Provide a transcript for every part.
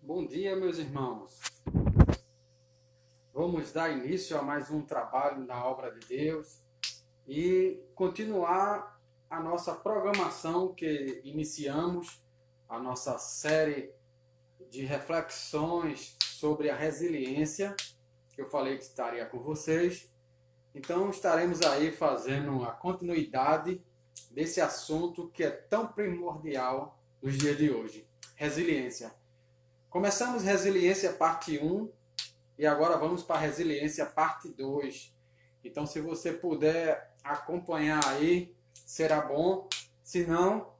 Bom dia, meus irmãos. Vamos dar início a mais um trabalho na obra de Deus e continuar a nossa programação que iniciamos, a nossa série de reflexões sobre a resiliência, que eu falei que estaria com vocês. Então, estaremos aí fazendo a continuidade desse assunto que é tão primordial nos dias de hoje, resiliência. Começamos resiliência parte 1 e agora vamos para resiliência parte 2. Então, se você puder acompanhar aí, será bom. Se não,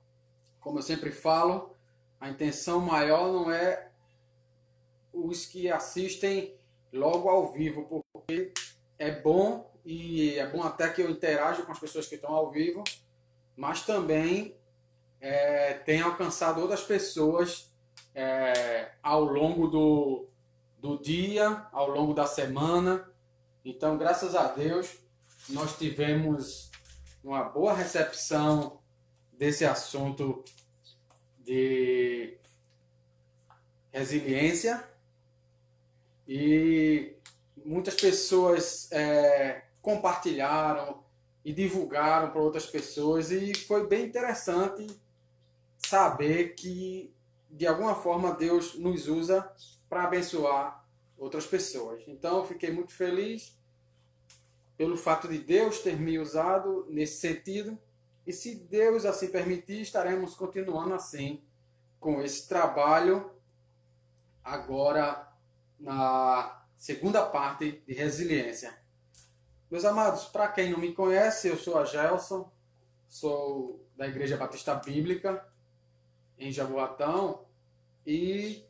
como eu sempre falo, a intenção maior não é os que assistem logo ao vivo, porque é bom e é bom até que eu interaja com as pessoas que estão ao vivo, mas também tem alcançado outras pessoas ao longo do dia, ao longo da semana. Então, graças a Deus, nós tivemos uma boa recepção desse assunto de resiliência e muitas pessoas compartilharam e divulgaram para outras pessoas, e foi bem interessante saber que de alguma forma Deus nos usa para abençoar outras pessoas. Então eu fiquei muito feliz pelo fato de Deus ter me usado nesse sentido, e se Deus assim permitir, estaremos continuando assim com esse trabalho agora na segunda parte de resiliência. Meus amados, para quem não me conhece, eu sou a Gelson, sou da Igreja Batista Bíblica em Jaboatão, e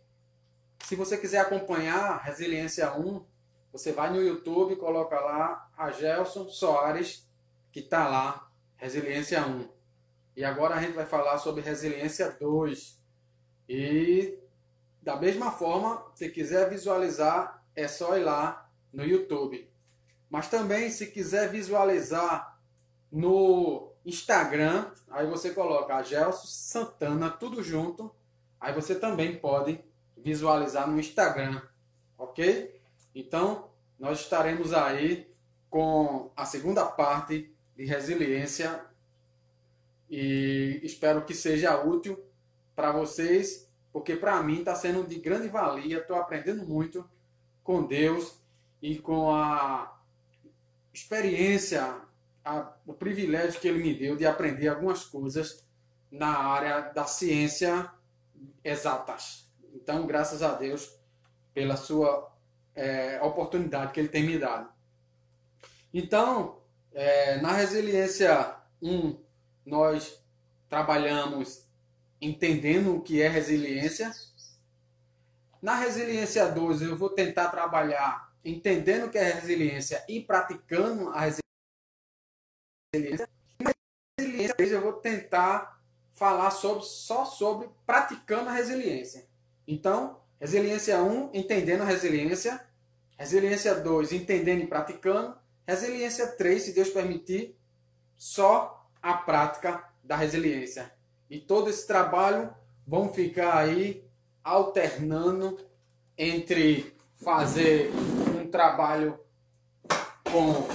se você quiser acompanhar Resiliência 1, você vai no YouTube, coloca lá a Gelson Soares, que está lá, Resiliência 1. E agora a gente vai falar sobre Resiliência 2. E da mesma forma, se quiser visualizar, é só ir lá no YouTube. Mas também, se quiser visualizar no Instagram, aí você coloca a Gelson Santana, tudo junto. Aí você também pode visualizar no Instagram, ok? Então, nós estaremos aí com a segunda parte de resiliência e espero que seja útil para vocês, porque para mim está sendo de grande valia. Estou aprendendo muito com Deus e com a experiência, o privilégio que Ele me deu de aprender algumas coisas na área da ciência exatas. Então, graças a Deus pela sua oportunidade que Ele tem me dado. Então, na Resiliência 1, nós trabalhamos entendendo o que é resiliência. Na Resiliência 2, eu vou tentar trabalhar entendendo o que é resiliência e praticando a resiliência. Na Resiliência 3, eu vou tentar falar só sobre praticando a resiliência. Então, Resiliência 1, entendendo a resiliência. Resiliência 2, entendendo e praticando. Resiliência 3, se Deus permitir, só a prática da resiliência. E todo esse trabalho vão ficar aí alternando entre fazer um trabalho com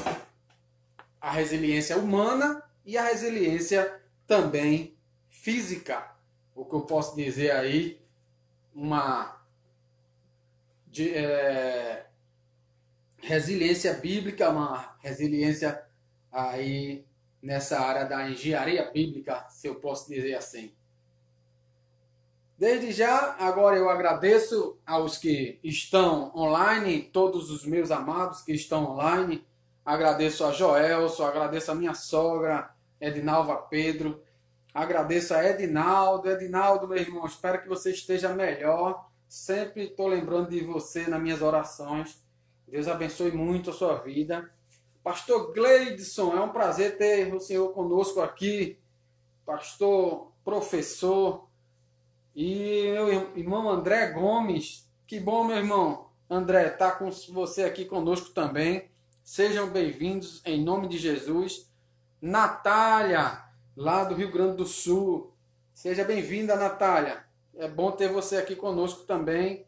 a resiliência humana e a resiliência também física. O que eu posso dizer aí, resiliência bíblica, uma resiliência aí nessa área da engenharia bíblica, se eu posso dizer assim. Desde já, agora eu agradeço aos que estão online, todos os meus amados que estão online. Agradeço a Joelson, agradeço a minha sogra, Edinalva Pedro. Agradeço a Edinaldo. Edinaldo, meu irmão, espero que você esteja melhor. Sempre estou lembrando de você nas minhas orações. Deus abençoe muito a sua vida. Pastor Gleidson, é um prazer ter o senhor conosco aqui. Pastor, professor. E meu irmão André Gomes. Que bom, meu irmão. André, está com você aqui conosco também. Sejam bem-vindos em nome de Jesus. Natália, lá do Rio Grande do Sul. Seja bem-vinda, Natália. É bom ter você aqui conosco também,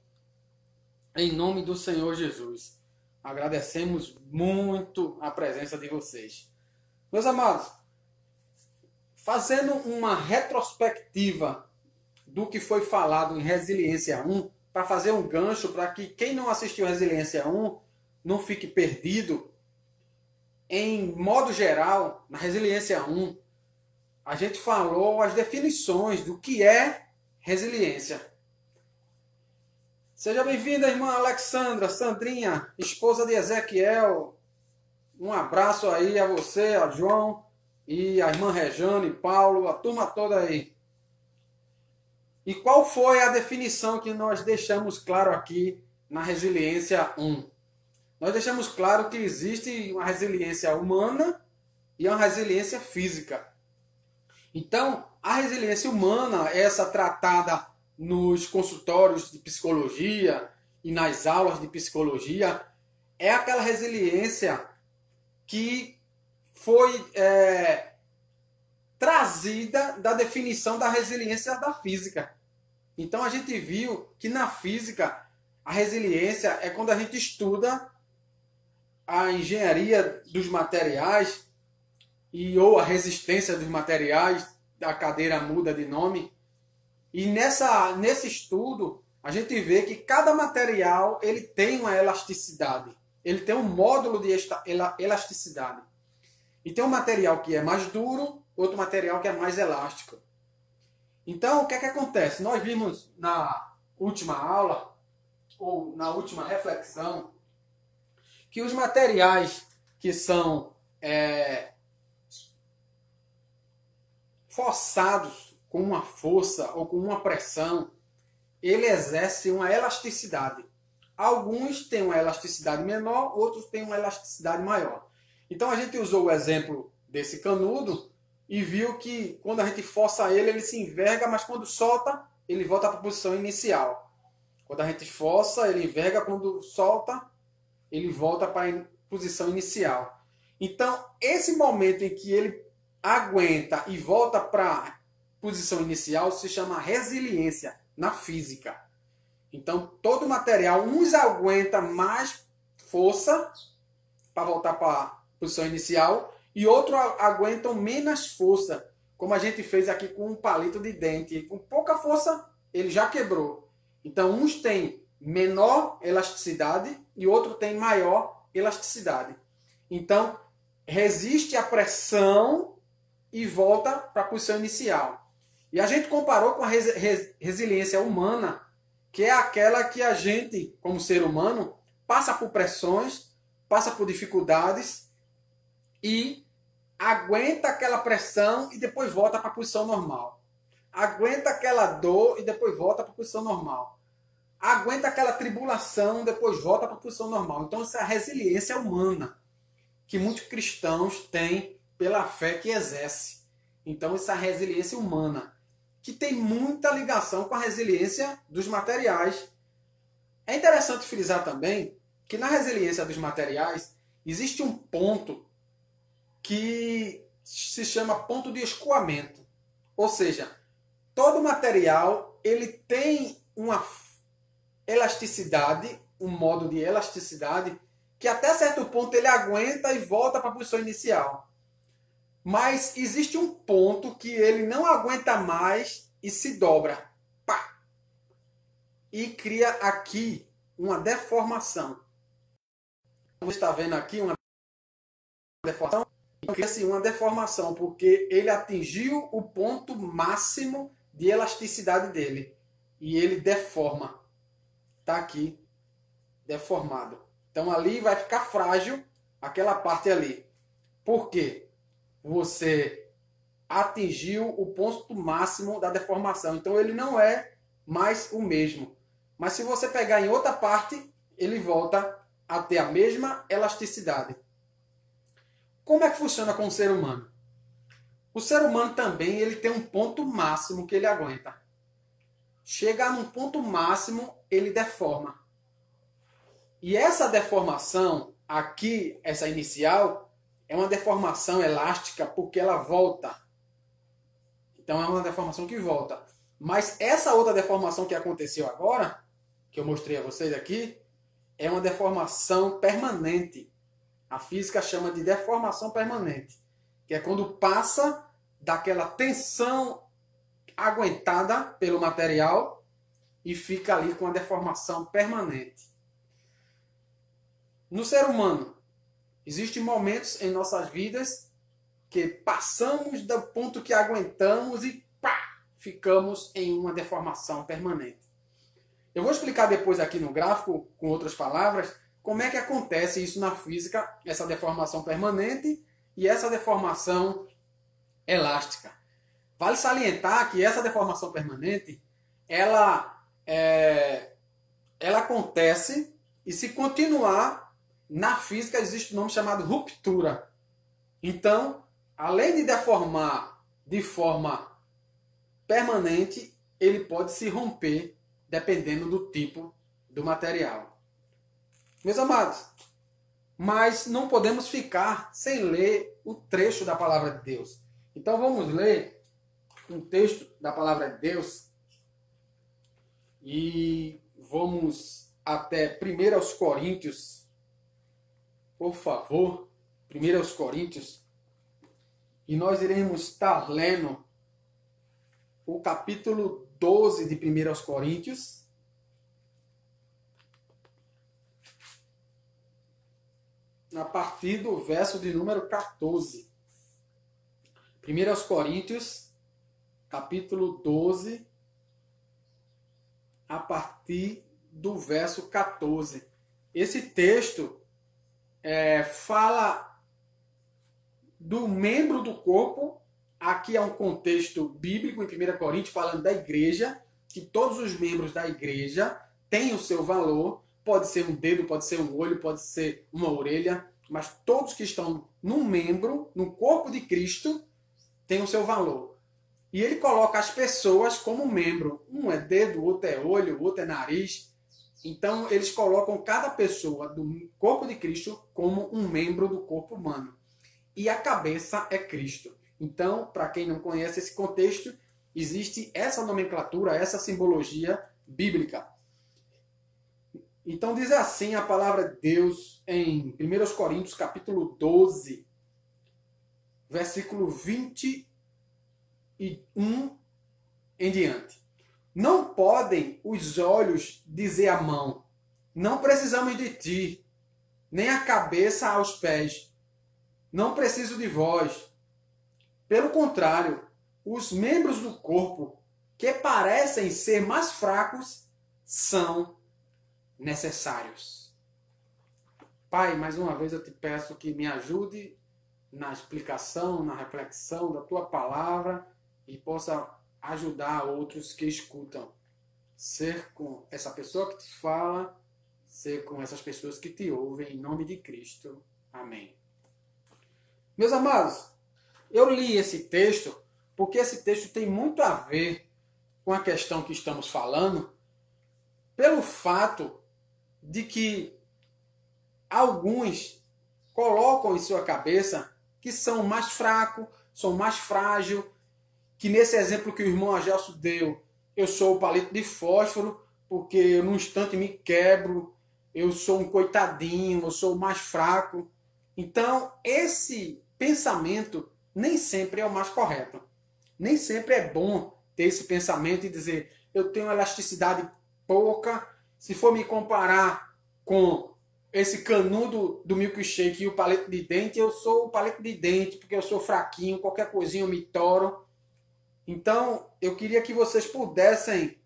em nome do Senhor Jesus. Agradecemos muito a presença de vocês. Meus amados, fazendo uma retrospectiva do que foi falado em Resiliência 1, para fazer um gancho para que quem não assistiu Resiliência 1 não fique perdido, em modo geral, na Resiliência 1, a gente falou as definições do que é resiliência. Seja bem-vinda, irmã Alexandra, Sandrinha, esposa de Ezequiel. Um abraço aí a você, a João, e a irmã Rejane, Paulo, a turma toda aí. E qual foi a definição que nós deixamos claro aqui na Resiliência 1? Nós deixamos claro que existe uma resiliência humana e uma resiliência física. Então, a resiliência humana, essa tratada nos consultórios de psicologia e nas aulas de psicologia, é aquela resiliência que foi trazida da definição da resiliência da física. Então, a gente viu que na física, a resiliência é quando a gente estuda a engenharia dos materiais ou a resistência dos materiais, a cadeira muda de nome. E nesse estudo, a gente vê que cada material ele tem uma elasticidade. Ele tem um módulo de elasticidade. E tem um material que é mais duro, outro material que é mais elástico. Então, o que é que acontece? Nós vimos na última aula, ou na última reflexão, que os materiais que são forçados com uma força ou com uma pressão, ele exerce uma elasticidade. Alguns têm uma elasticidade menor, outros têm uma elasticidade maior. Então a gente usou o exemplo desse canudo e viu que quando a gente força ele, ele se enverga, mas quando solta, ele volta para a posição inicial. Quando a gente força, ele enverga, quando solta, ele volta para a posição inicial. Então, esse momento em que ele aguenta e volta para a posição inicial se chama resiliência na física. Então, todo material, uns aguenta mais força para voltar para a posição inicial e outros aguentam menos força, como a gente fez aqui com um palito de dente. Com pouca força, ele já quebrou. Então, uns têm menor elasticidade e outro tem maior elasticidade. Então, resiste à pressão e volta para a posição inicial. E a gente comparou com a resiliência humana, que é aquela que a gente, como ser humano, passa por pressões, passa por dificuldades e aguenta aquela pressão e depois volta para a posição normal. Aguenta aquela dor e depois volta para a posição normal. Aguenta aquela tribulação, depois volta para a posição normal. Então, essa é a resiliência humana que muitos cristãos têm pela fé que exerce. Então, essa resiliência humana, que tem muita ligação com a resiliência dos materiais. É interessante frisar também que na resiliência dos materiais existe um ponto que se chama ponto de escoamento. Ou seja, todo material ele tem uma elasticidade, um modo de elasticidade, que até certo ponto ele aguenta e volta para a posição inicial. Mas existe um ponto que ele não aguenta mais e se dobra. Pá! E cria aqui uma deformação. Você está vendo aqui uma deformação? Cria-se uma deformação, porque ele atingiu o ponto máximo de elasticidade dele. E ele deforma. Está aqui, deformado. Então ali vai ficar frágil aquela parte ali. Por quê? Você atingiu o ponto máximo da deformação. Então ele não é mais o mesmo. Mas se você pegar em outra parte, ele volta a ter a mesma elasticidade. Como é que funciona com o ser humano? O ser humano também ele tem um ponto máximo que ele aguenta. Chegar num ponto máximo, ele deforma. E essa deformação aqui, essa inicial, é uma deformação elástica porque ela volta. Então é uma deformação que volta. Mas essa outra deformação que aconteceu agora, que eu mostrei a vocês aqui, é uma deformação permanente. A física chama de deformação permanente, que é quando passa daquela tensão aguentada pelo material e fica ali com a deformação permanente. No ser humano, existem momentos em nossas vidas que passamos do ponto que aguentamos e pá, ficamos em uma deformação permanente. Eu vou explicar depois aqui no gráfico, com outras palavras, como é que acontece isso na física, essa deformação permanente e essa deformação elástica. Vale salientar que essa deformação permanente, ela acontece e se continuar, na física existe um nome chamado ruptura. Então, além de deformar de forma permanente, ele pode se romper dependendo do tipo do material. Meus amados, mas não podemos ficar sem ler o trecho da palavra de Deus. Então vamos ler um texto da palavra de Deus e vamos até 1 Coríntios, por favor, 1 Coríntios, e nós iremos estar lendo o capítulo 12 de 1 Coríntios, a partir do verso de número 14. 1 Coríntios, capítulo 12, a partir do verso 14. Esse texto fala do membro do corpo. Aqui é um contexto bíblico, em 1 Coríntios, falando da igreja, que todos os membros da igreja têm o seu valor. Pode ser um dedo, pode ser um olho, pode ser uma orelha, mas todos que estão num membro, no corpo de Cristo, têm o seu valor. E ele coloca as pessoas como membro. Um é dedo, outro é olho, outro é nariz. Então, eles colocam cada pessoa do corpo de Cristo como um membro do corpo humano. E a cabeça é Cristo. Então, para quem não conhece esse contexto, existe essa nomenclatura, essa simbologia bíblica. Então diz assim a palavra de Deus em 1 Coríntios capítulo 12, versículo 21 em diante. Não podem os olhos dizer à mão, não precisamos de ti, nem a cabeça aos pés, não preciso de vós. Pelo contrário, os membros do corpo que parecem ser mais fracos são necessários. Pai, mais uma vez eu te peço que me ajude na explicação, na reflexão da tua palavra e possa ajudar outros que escutam. Ser com essa pessoa que te fala, ser com essas pessoas que te ouvem, em nome de Cristo. Amém. Meus amados, eu li esse texto porque esse texto tem muito a ver com a questão que estamos falando, pelo fato de que alguns colocam em sua cabeça que são mais fracos, são mais frágeis, que nesse exemplo que o irmão Agelso deu, eu sou o palito de fósforo, porque eu num instante me quebro, eu sou um coitadinho, eu sou o mais fraco. Então, esse pensamento nem sempre é o mais correto. Nem sempre é bom ter esse pensamento e dizer, eu tenho elasticidade pouca, se for me comparar com esse canudo do milkshake e o palito de dente, eu sou o palito de dente, porque eu sou fraquinho, qualquer coisinha eu me toro. Então, eu queria que vocês pudessem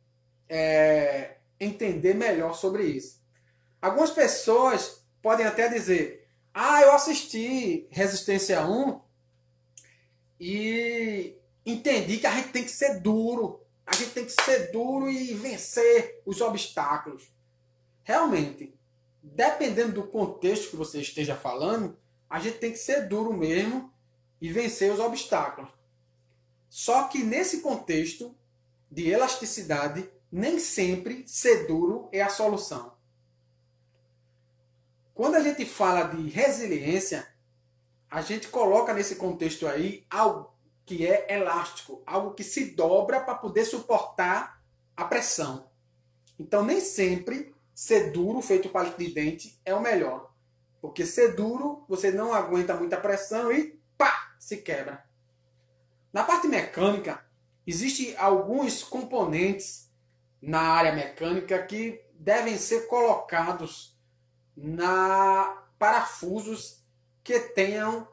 entender melhor sobre isso. Algumas pessoas podem até dizer, eu assisti Resistência 1 e entendi que a gente tem que ser duro. A gente tem que ser duro e vencer os obstáculos. Realmente, dependendo do contexto que você esteja falando, a gente tem que ser duro mesmo e vencer os obstáculos. Só que nesse contexto de elasticidade, nem sempre ser duro é a solução. Quando a gente fala de resiliência, a gente coloca nesse contexto aí que é elástico, algo que se dobra para poder suportar a pressão. Então, nem sempre ser duro, feito palito de dente, é o melhor. Porque ser duro, você não aguenta muita pressão e pá, se quebra. Na parte mecânica, existem alguns componentes na área mecânica que devem ser colocados na parafusos que tenham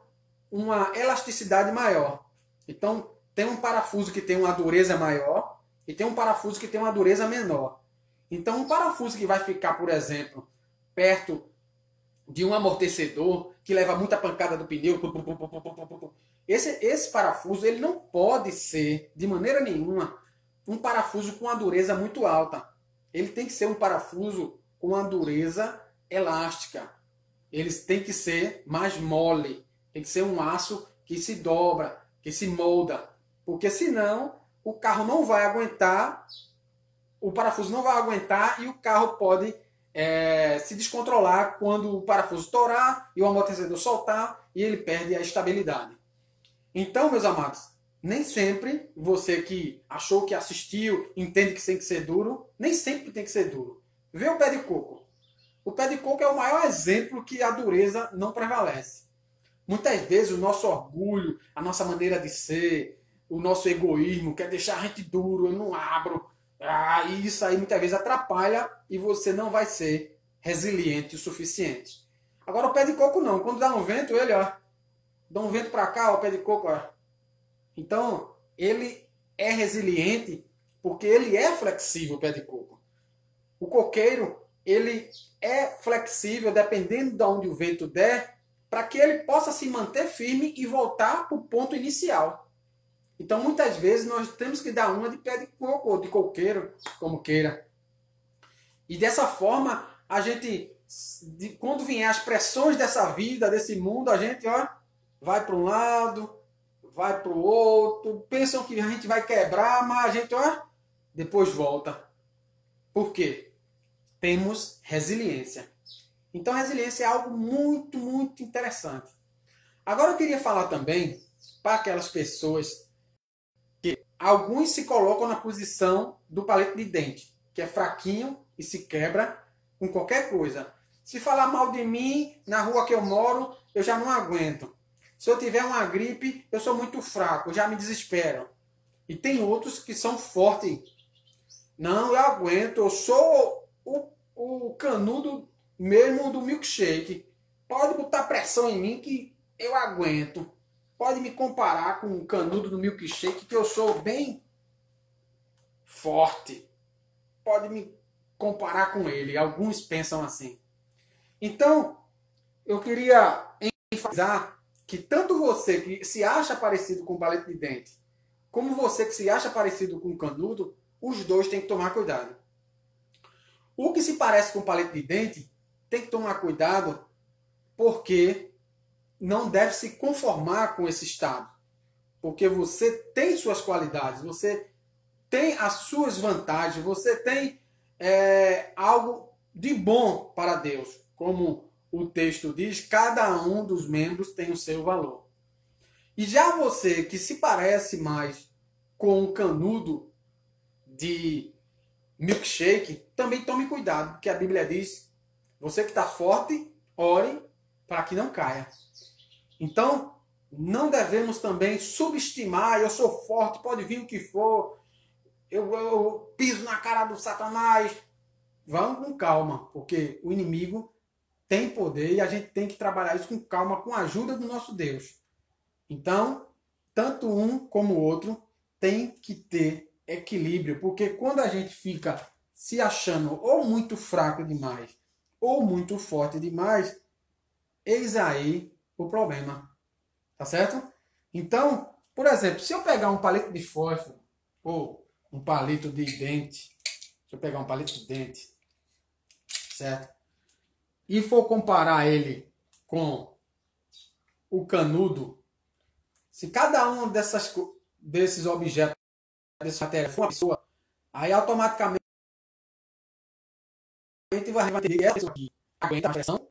uma elasticidade maior. Então, tem um parafuso que tem uma dureza maior e tem um parafuso que tem uma dureza menor. Então, um parafuso que vai ficar, por exemplo, perto de um amortecedor que leva muita pancada do pneu, esse parafuso ele não pode ser, de maneira nenhuma, um parafuso com uma dureza muito alta. Ele tem que ser um parafuso com uma dureza elástica. Eles têm que ser mais mole. Tem que ser um aço que se dobra, que se molda. Porque senão o carro não vai aguentar, o parafuso não vai aguentar e o carro pode se descontrolar quando o parafuso estourar e o amortecedor soltar e ele perde a estabilidade. Então, meus amados, nem sempre você que achou que assistiu, entende que tem que ser duro, nem sempre tem que ser duro. Vê o pé de coco. O pé de coco é o maior exemplo que a dureza não prevalece. Muitas vezes o nosso orgulho, a nossa maneira de ser, o nosso egoísmo quer deixar a gente duro, eu não abro. E isso aí muitas vezes atrapalha e você não vai ser resiliente o suficiente. Agora o pé de coco não. Quando dá um vento, ele dá um vento para cá, o pé de coco. Então ele é resiliente porque ele é flexível, o pé de coco. O coqueiro, ele é flexível dependendo de onde o vento der, para que ele possa se manter firme e voltar para o ponto inicial. Então, muitas vezes, nós temos que dar uma de pé de coco ou de coqueiro, como queira. E dessa forma, a gente, quando vier as pressões dessa vida, desse mundo, a gente vai para um lado, vai para o outro, pensam que a gente vai quebrar, mas a gente depois volta. Por quê? Temos resiliência. Então, resiliência é algo muito, muito interessante. Agora, eu queria falar também para aquelas pessoas que alguns se colocam na posição do palito de dente, que é fraquinho e se quebra com qualquer coisa. Se falar mal de mim, na rua que eu moro, eu já não aguento. Se eu tiver uma gripe, eu sou muito fraco, já me desespero. E tem outros que são fortes. Não, eu aguento, eu sou o canudo mesmo do milkshake. Pode botar pressão em mim que eu aguento. Pode me comparar com o canudo do milkshake que eu sou bem forte. Pode me comparar com ele. Alguns pensam assim. Então, eu queria enfatizar que tanto você que se acha parecido com o palito de dente, como você que se acha parecido com o canudo, os dois têm que tomar cuidado. O que se parece com o palito de dente tem que tomar cuidado porque não deve se conformar com esse estado. Porque você tem suas qualidades, você tem as suas vantagens, você tem algo de bom para Deus. Como o texto diz, cada um dos membros tem o seu valor. E já você que se parece mais com o canudo de milkshake, também tome cuidado, porque a Bíblia diz, você que está forte, ore para que não caia. Então, não devemos também subestimar, eu sou forte, pode vir o que for, eu piso na cara do Satanás. Vamos com calma, porque o inimigo tem poder e a gente tem que trabalhar isso com calma, com a ajuda do nosso Deus. Então, tanto um como o outro tem que ter equilíbrio, porque quando a gente fica se achando ou muito fraco demais ou muito forte demais, eis aí o problema. Tá certo? Então, por exemplo, se eu pegar um palito de fósforo ou um palito de dente, se eu pegar um palito de dente, certo? E for comparar ele com o canudo, se cada um desses objetos, dessa matéria, for uma pessoa, aí automaticamente vai ter essa pessoa aqui aguenta a pressão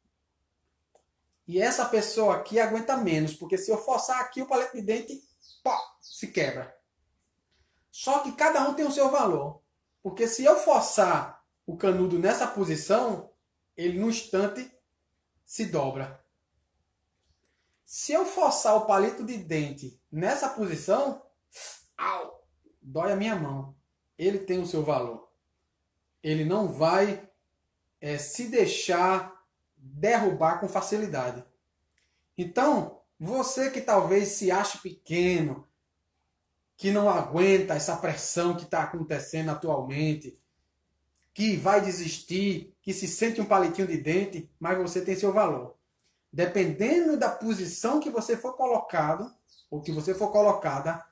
e essa pessoa aqui aguenta menos, porque se eu forçar aqui o palito de dente, pá, se quebra. Só que cada um tem o seu valor. Porque se eu forçar o canudo nessa posição, ele no instante se dobra. Se eu forçar o palito de dente nessa posição, au, dói a minha mão. Ele tem o seu valor. Ele não vai se deixar derrubar com facilidade. Então, você que talvez se ache pequeno, que não aguenta essa pressão que está acontecendo atualmente, que vai desistir, que se sente um palitinho de dente, mas você tem seu valor. Dependendo da posição que você for colocado, ou que você for colocada,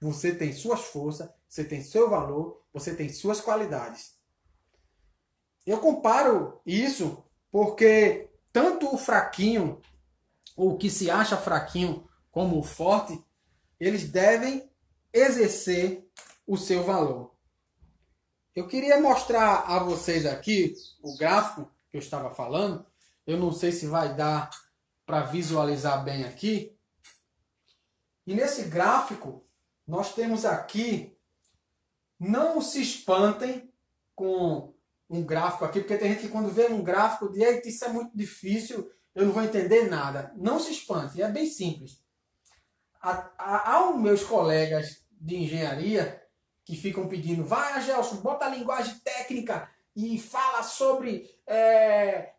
você tem suas forças, você tem seu valor, você tem suas qualidades. Eu comparo isso porque tanto o fraquinho, ou o que se acha fraquinho, como o forte, eles devem exercer o seu valor. Eu queria mostrar a vocês aqui o gráfico que eu estava falando. Eu não sei se vai dar para visualizar bem aqui. E nesse gráfico, nós temos aqui, não se espantem com um gráfico aqui, porque tem gente que quando vê um gráfico diz, eita, isso é muito difícil, eu não vou entender nada. Não se espante, é bem simples. Há os meus colegas de engenharia que ficam pedindo, vai, Gelson, bota a linguagem técnica e fala sobre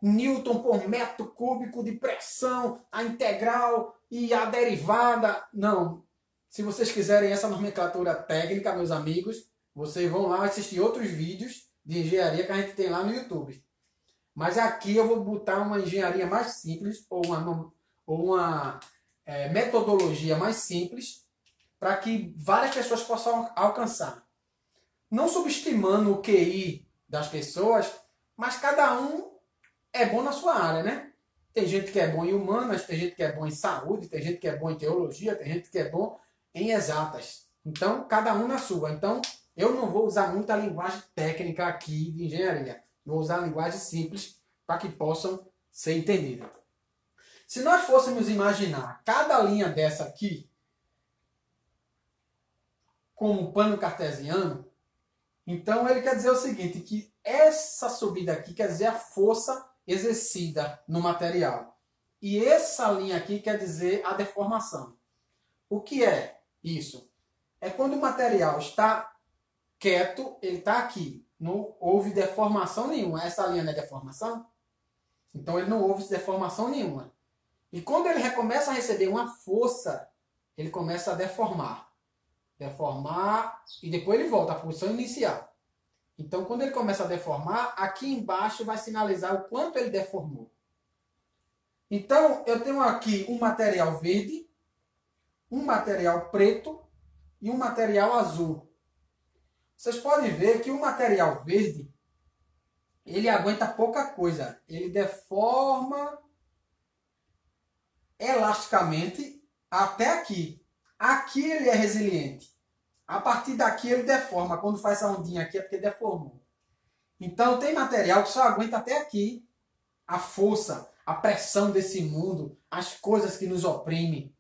Newton por metro cúbico de pressão, a integral e a derivada. Não. Se vocês quiserem essa nomenclatura técnica, meus amigos, vocês vão lá assistir outros vídeos de engenharia que a gente tem lá no YouTube. Mas aqui eu vou botar uma engenharia mais simples, ou uma metodologia mais simples, para que várias pessoas possam alcançar. Não subestimando o QI das pessoas, mas cada um é bom na sua área, né? Tem gente que é bom em humanas, tem gente que é bom em saúde, tem gente que é bom em teologia, tem gente que é bom em exatas. Então, cada um na sua. Então, eu não vou usar muita linguagem técnica aqui de engenharia. Vou usar linguagem simples para que possam ser entendidas. Se nós fôssemos imaginar cada linha dessa aqui como um pano cartesiano, então ele quer dizer o seguinte, que essa subida aqui quer dizer a força exercida no material. E essa linha aqui quer dizer a deformação. O que é isso? É quando o material está quieto, ele está aqui. Não houve deformação nenhuma. Essa linha não é deformação? Então ele não houve deformação nenhuma. E quando ele começa a receber uma força, ele começa a deformar. Deformar e depois ele volta à posição inicial. Então quando ele começa a deformar, aqui embaixo vai sinalizar o quanto ele deformou. Então eu tenho aqui um material verde, um material preto e um material azul. Vocês podem ver que o material verde, ele aguenta pouca coisa. Ele deforma elasticamente até aqui. Aqui ele é resiliente. A partir daqui ele deforma. Quando faz essa ondinha aqui é porque deformou. Então tem material que só aguenta até aqui. A força, a pressão desse mundo, as coisas que nos oprimem.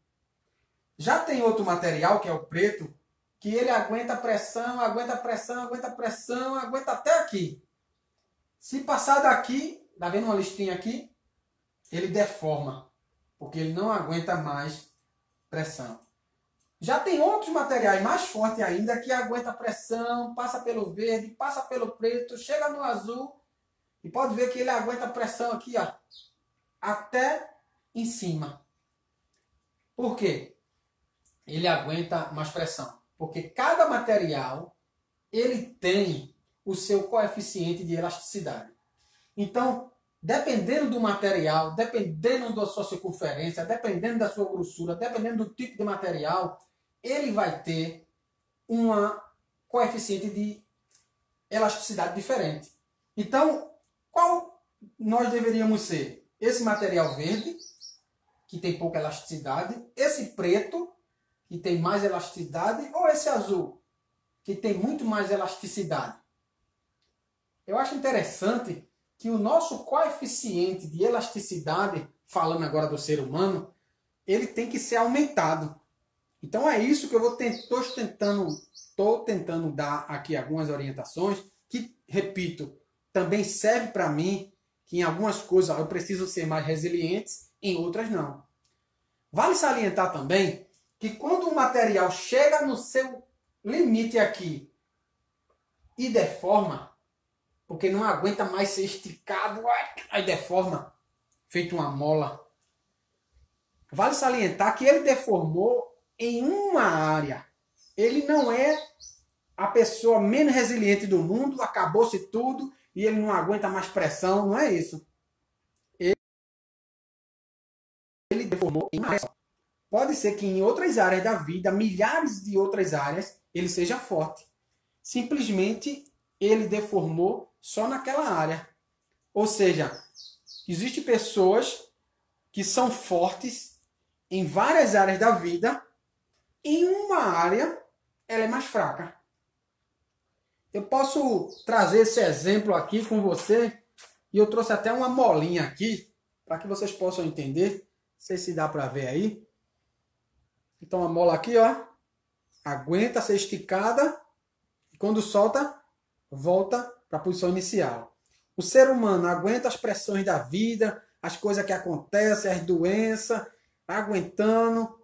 Já tem outro material, que é o preto, que ele aguenta pressão, aguenta pressão, aguenta pressão, aguenta até aqui. Se passar daqui, tá vendo uma listinha aqui? Ele deforma, porque ele não aguenta mais pressão. Já tem outros materiais mais fortes ainda que aguenta pressão, passa pelo verde, passa pelo preto, chega no azul e pode ver que ele aguenta pressão aqui, ó, até em cima. Por quê? Ele aguenta mais pressão. Porque cada material ele tem o seu coeficiente de elasticidade. Então, dependendo do material, dependendo da sua circunferência, dependendo da sua grossura, dependendo do tipo de material, ele vai ter uma coeficiente de elasticidade diferente. Então, qual nós deveríamos ser? Esse material verde, que tem pouca elasticidade, esse preto, que tem mais elasticidade, ou esse azul, que tem muito mais elasticidade. Eu acho interessante que o nosso coeficiente de elasticidade, falando agora do ser humano, ele tem que ser aumentado. Então é isso que estou tentando dar aqui algumas orientações que, repito, também serve para mim, que em algumas coisas eu preciso ser mais resiliente, em outras não. Vale salientar também que quando o material chega no seu limite aqui e deforma, porque não aguenta mais ser esticado, aí deforma, feito uma mola. Vale salientar que ele deformou em uma área. Ele não é a pessoa menos resiliente do mundo, acabou-se tudo e ele não aguenta mais pressão, não é isso. Ele deformou em uma área. Pode ser que em outras áreas da vida, milhares de outras áreas, ele seja forte. Simplesmente ele deformou só naquela área. Ou seja, existem pessoas que são fortes em várias áreas da vida, em uma área ela é mais fraca. Eu posso trazer esse exemplo aqui com você, e eu trouxe até uma molinha aqui, para que vocês possam entender. Não sei se dá para ver aí. Então a mola aqui, ó, aguenta ser esticada, e quando solta, volta para a posição inicial. O ser humano aguenta as pressões da vida, as coisas que acontecem, as doenças, aguentando,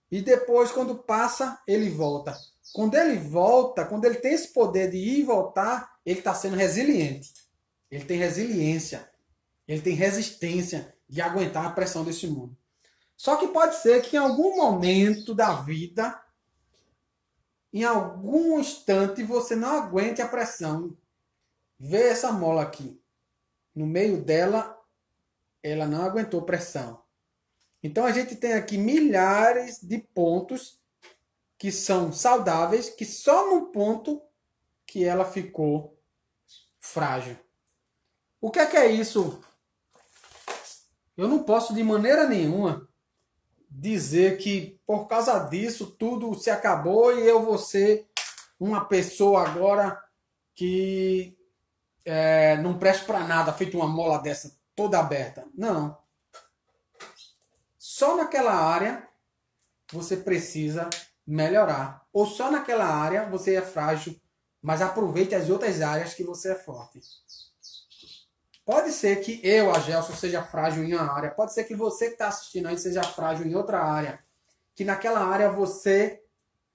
e depois, quando passa, ele volta. Quando ele volta, quando ele tem esse poder de ir e voltar, ele está sendo resiliente. Ele tem resiliência. Ele tem resistência de aguentar a pressão desse mundo. Só que pode ser que em algum momento da vida, em algum instante, você não aguente a pressão. Vê essa mola aqui. No meio dela, ela não aguentou pressão. Então a gente tem aqui milhares de pontos que são saudáveis, que só no ponto que ela ficou frágil. O que é isso? Eu não posso de maneira nenhuma dizer que por causa disso tudo se acabou e eu vou ser uma pessoa agora que não presta para nada, feito uma mola dessa toda aberta. Não. Só naquela área você precisa melhorar. Ou só naquela área você é frágil, mas aproveite as outras áreas que você é forte. Pode ser que eu, Agelson, seja frágil em uma área. Pode ser que você que está assistindo aí seja frágil em outra área. Que naquela área você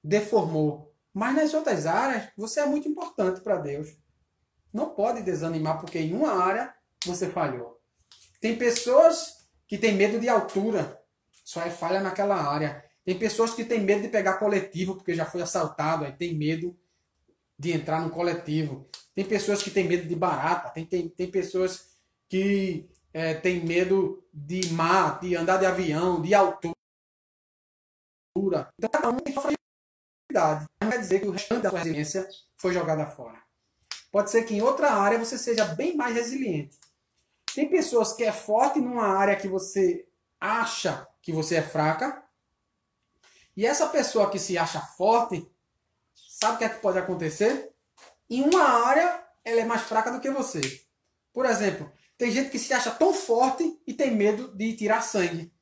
deformou. Mas nas outras áreas você é muito importante para Deus. Não pode desanimar porque em uma área você falhou. Tem pessoas que têm medo de altura. Só é falha naquela área. Tem pessoas que têm medo de pegar coletivo porque já foi assaltado. Aí tem medo de entrar no coletivo. Tem pessoas que têm medo de barata. Tem pessoas que têm medo de mar, de andar de avião, de altura. Então cada um tem sua fragilidade. Não quer dizer que o restante da sua resiliência foi jogada fora. Pode ser que em outra área você seja bem mais resiliente. Tem pessoas que é forte numa área que você acha que você é fraca. E essa pessoa que se acha forte, sabe o que é que pode acontecer? Em uma área, ela é mais fraca do que você. Por exemplo, tem gente que se acha tão forte e tem medo de tirar sangue.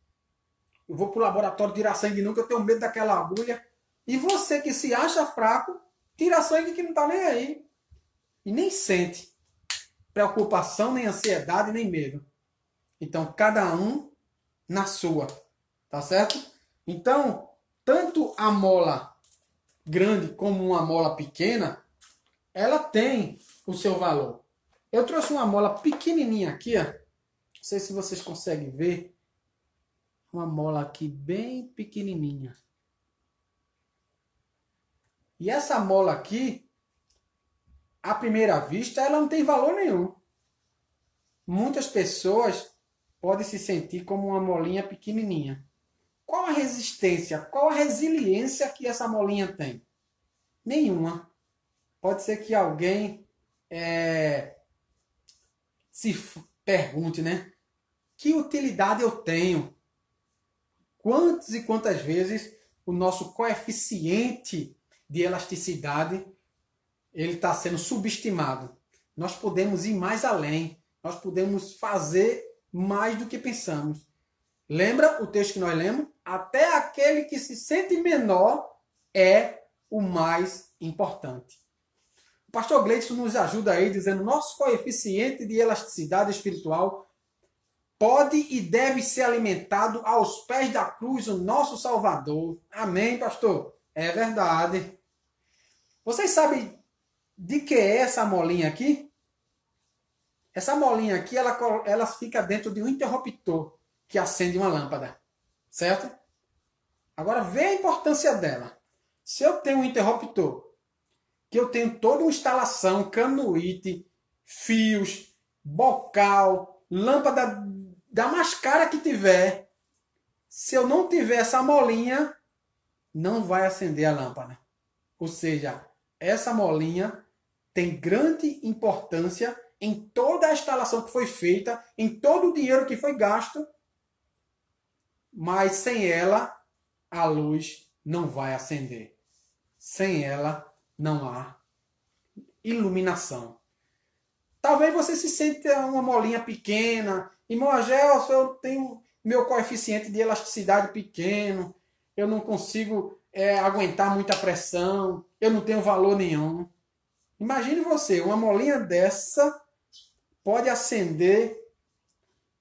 Eu vou para o laboratório tirar sangue não, que eu tenho medo daquela agulha. E você que se acha fraco, tira sangue que não está nem aí. E nem sente preocupação, nem ansiedade, nem medo. Então, cada um na sua. Tá certo? Então, tanto a mola grande como uma mola pequena, ela tem o seu valor. Eu trouxe uma mola pequenininha aqui, ó. Não sei se vocês conseguem ver. Uma mola aqui bem pequenininha. E essa mola aqui, à primeira vista, ela não tem valor nenhum. Muitas pessoas podem se sentir como uma molinha pequenininha. Qual a resistência, qual a resiliência que essa molinha tem? Nenhuma. Pode ser que alguém se pergunte, né? Que utilidade eu tenho? Quantas e quantas vezes o nosso coeficiente de elasticidade ele está sendo subestimado? Nós podemos ir mais além. Nós podemos fazer mais do que pensamos. Lembra o texto que nós lemos? Até aquele que se sente menor é o mais importante. O pastor Gleidson nos ajuda aí dizendo: nosso coeficiente de elasticidade espiritual pode e deve ser alimentado aos pés da cruz, o nosso Salvador. Amém, pastor? É verdade. Vocês sabem de que é essa molinha aqui? Essa molinha aqui, ela fica dentro de um interruptor que acende uma lâmpada. Certo? Agora, vê a importância dela. Se eu tenho um interruptor, que eu tenho toda uma instalação, canuíte, fios, bocal, lâmpada da mais cara que tiver, se eu não tiver essa molinha, não vai acender a lâmpada. Ou seja, essa molinha tem grande importância em toda a instalação que foi feita, em todo o dinheiro que foi gasto, mas sem ela, a luz não vai acender. Sem ela, não há iluminação. Talvez você se sinta uma molinha pequena. Irmão Agelson, eu tenho meu coeficiente de elasticidade pequeno. Eu não consigo aguentar muita pressão. Eu não tenho valor nenhum. Imagine você, uma molinha dessa pode acender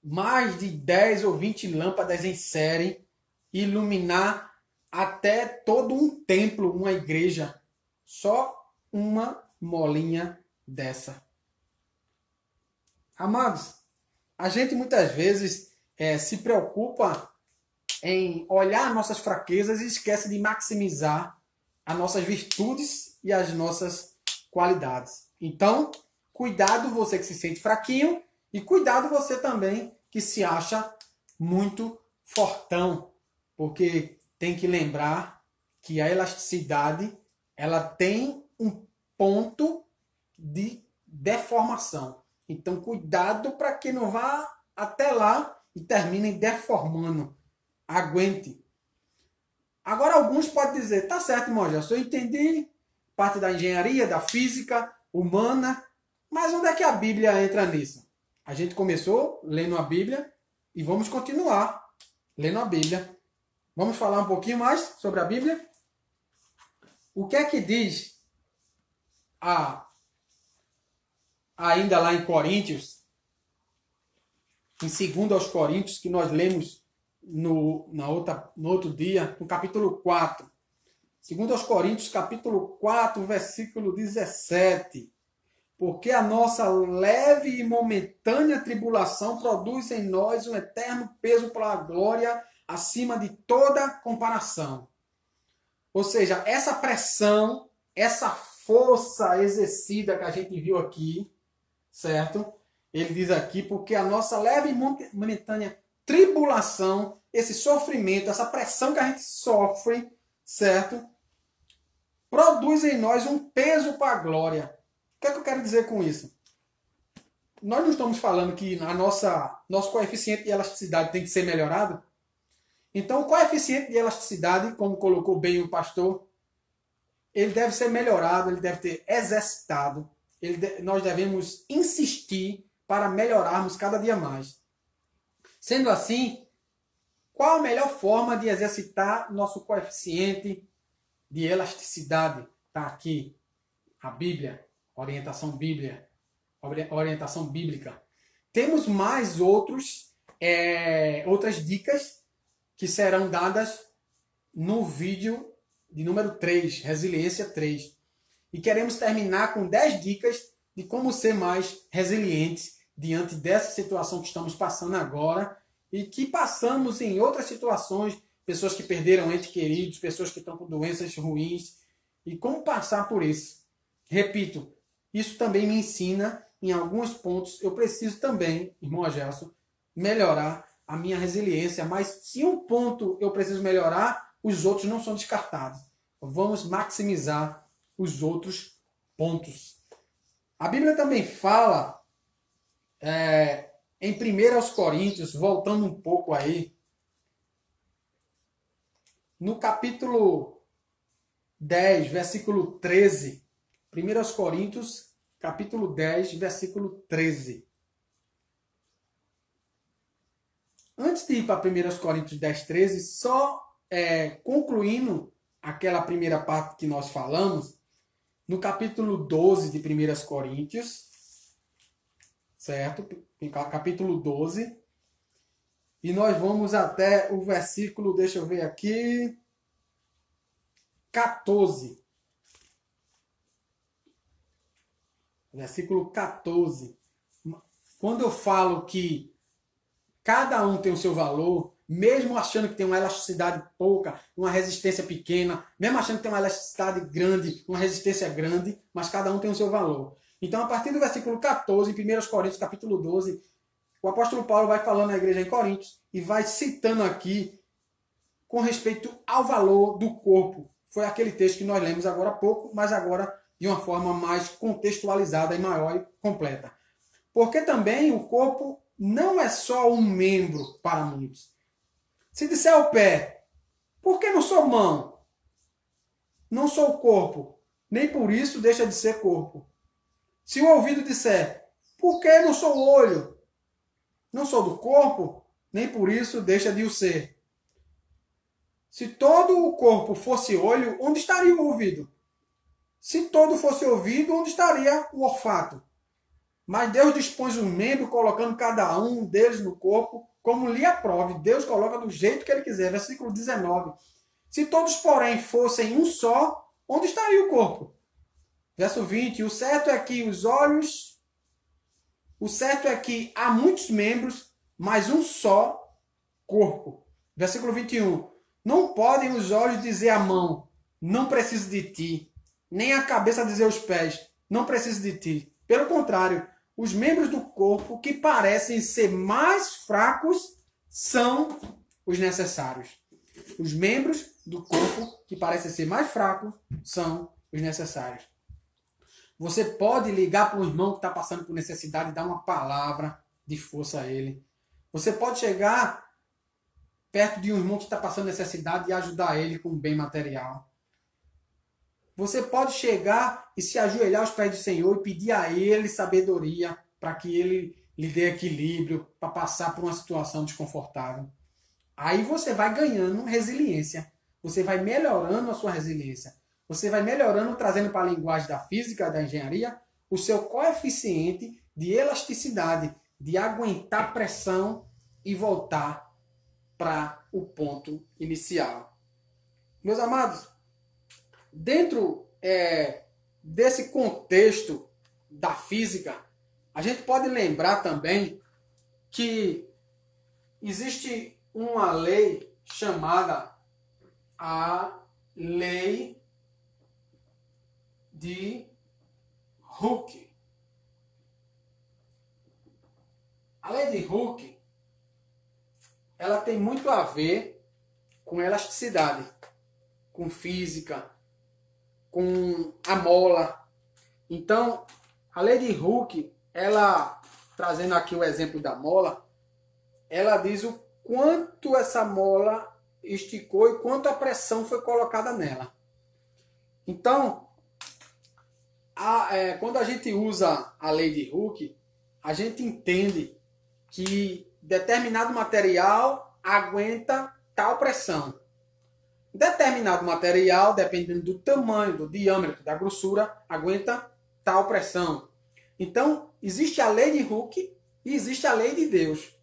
mais de 10 ou 20 lâmpadas em série e iluminar até todo um templo, uma igreja. Só uma molinha dessa. Amados, a gente muitas vezes se preocupa em olhar nossas fraquezas e esquece de maximizar as nossas virtudes e as nossas qualidades. Então, cuidado você que se sente fraquinho e cuidado você também que se acha muito fortão, porque tem que lembrar que a elasticidade ela tem um ponto de deformação. Então, cuidado para que não vá até lá e termine deformando. Aguente. Agora, alguns podem dizer, tá certo, irmão, eu entendi parte da engenharia, da física humana, mas onde é que a Bíblia entra nisso? A gente começou lendo a Bíblia e vamos continuar lendo a Bíblia. Vamos falar um pouquinho mais sobre a Bíblia? O que é que diz ainda lá em Coríntios, em 2 aos Coríntios, que nós lemos no outro dia, no capítulo 4. 2 aos Coríntios, capítulo 4, versículo 17. Porque a nossa leve e momentânea tribulação produz em nós um eterno peso para a glória acima de toda comparação. Ou seja, essa pressão, essa força exercida que a gente viu aqui, certo? Ele diz aqui, porque a nossa leve e momentânea tribulação, esse sofrimento, essa pressão que a gente sofre, certo? Produz em nós um peso para a glória. O que é que eu quero dizer com isso? Nós não estamos falando que nosso coeficiente de elasticidade tem que ser melhorado? Então, o coeficiente de elasticidade, como colocou bem o pastor, ele deve ser melhorado, ele deve ter exercitado. Nós devemos insistir para melhorarmos cada dia mais. Sendo assim, qual a melhor forma de exercitar nosso coeficiente de elasticidade? Está aqui a Bíblia, orientação bíblica. Temos mais outras dicas que serão dadas no vídeo de número 3, Resiliência 3. E queremos terminar com 10 dicas de como ser mais resilientes diante dessa situação que estamos passando agora e que passamos em outras situações, pessoas que perderam entes queridos, pessoas que estão com doenças ruins, e como passar por isso. Repito, isso também me ensina em alguns pontos, eu preciso também, irmão Agelson, melhorar a minha resiliência, mas se um ponto eu preciso melhorar, os outros não são descartados. Vamos maximizar os outros pontos. A Bíblia também fala em 1 Coríntios, voltando um pouco aí, no capítulo 10, versículo 13. 1 Coríntios, capítulo 10, versículo 13. antes de ir para 1 Coríntios 10, 13, só concluindo aquela primeira parte que nós falamos, no capítulo 12 de 1 Coríntios, certo? Capítulo 12. E nós vamos até o versículo, deixa eu ver aqui, 14. Versículo 14. Quando eu falo que cada um tem o seu valor, mesmo achando que tem uma elasticidade pouca, uma resistência pequena, mesmo achando que tem uma elasticidade grande, uma resistência grande, mas cada um tem o seu valor. Então, a partir do versículo 14, em 1 Coríntios, capítulo 12, o apóstolo Paulo vai falando à igreja em Coríntios e vai citando aqui com respeito ao valor do corpo. Foi aquele texto que nós lemos agora há pouco, mas agora de uma forma mais contextualizada e maior e completa. Porque também o corpo não é só um membro para muitos. Se disser o pé, por que não sou mão? Não sou corpo, nem por isso deixa de ser corpo. Se o ouvido disser, por que não sou olho? Não sou do corpo, nem por isso deixa de o ser. Se todo o corpo fosse olho, onde estaria o ouvido? Se todo fosse ouvido, onde estaria o olfato? Mas Deus dispôs um membro, colocando cada um deles no corpo, como lhe aprove. Deus coloca do jeito que ele quiser. Versículo 19. Se todos, porém, fossem um só, onde estaria o corpo? Verso 20. O certo é que os olhos... O certo é que há muitos membros, mas um só corpo. Versículo 21. Não podem os olhos dizer à mão, não preciso de ti. Nem a cabeça dizer aos pés, não preciso de ti. Pelo contrário, os membros do corpo que parecem ser mais fracos são os necessários. Os membros do corpo que parecem ser mais fracos são os necessários. Você pode ligar para um irmão que está passando por necessidade e dar uma palavra de força a ele. Você pode chegar perto de um irmão que está passando necessidade e ajudar ele com um bem material. Você pode chegar e se ajoelhar aos pés do Senhor e pedir a Ele sabedoria para que Ele lhe dê equilíbrio para passar por uma situação desconfortável. Aí você vai ganhando resiliência. Você vai melhorando a sua resiliência. Você vai melhorando, trazendo para a linguagem da física, da engenharia, o seu coeficiente de elasticidade, de aguentar pressão e voltar para o ponto inicial. Meus amados, dentro desse contexto da física, a gente pode lembrar também que existe uma lei chamada a Lei de Hooke. A Lei de Hooke, ela tem muito a ver com elasticidade, com física, com a mola. Então, a Lei de Hooke, ela, trazendo aqui o exemplo da mola, ela diz o quanto essa mola esticou e quanto a pressão foi colocada nela. Então, quando a gente usa a Lei de Hooke, a gente entende que determinado material aguenta tal pressão. Determinado material, dependendo do tamanho, do diâmetro, da grossura, aguenta tal pressão. Então, existe a lei de Hooke e existe a lei de Deus.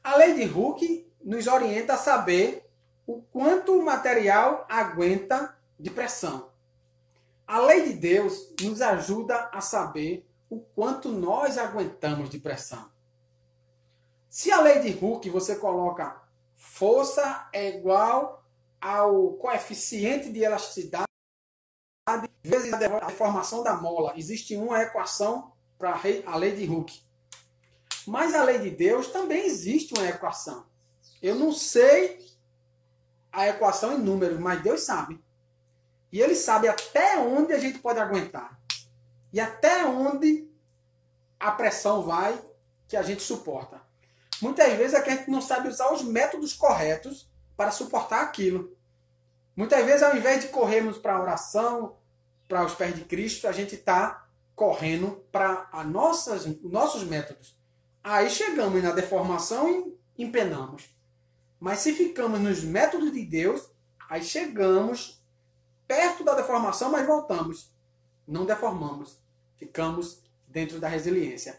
A lei de Hooke nos orienta a saber o quanto o material aguenta de pressão. A lei de Deus nos ajuda a saber o quanto nós aguentamos de pressão. Se a lei de Hooke você coloca força é igual ao coeficiente de elasticidade vezes a deformação da mola. Existe uma equação para a lei de Hooke. Mas a lei de Deus também existe uma equação. Eu não sei a equação em números, mas Deus sabe. E Ele sabe até onde a gente pode aguentar. E até onde a pressão vai que a gente suporta. Muitas vezes é que a gente não sabe usar os métodos corretos para suportar aquilo. Muitas vezes, ao invés de corrermos para a oração, para os pés de Cristo, a gente está correndo para nossos métodos. Aí chegamos na deformação empenamos. Mas se ficamos nos métodos de Deus, aí chegamos perto da deformação, mas voltamos. Não deformamos. Ficamos dentro da resiliência.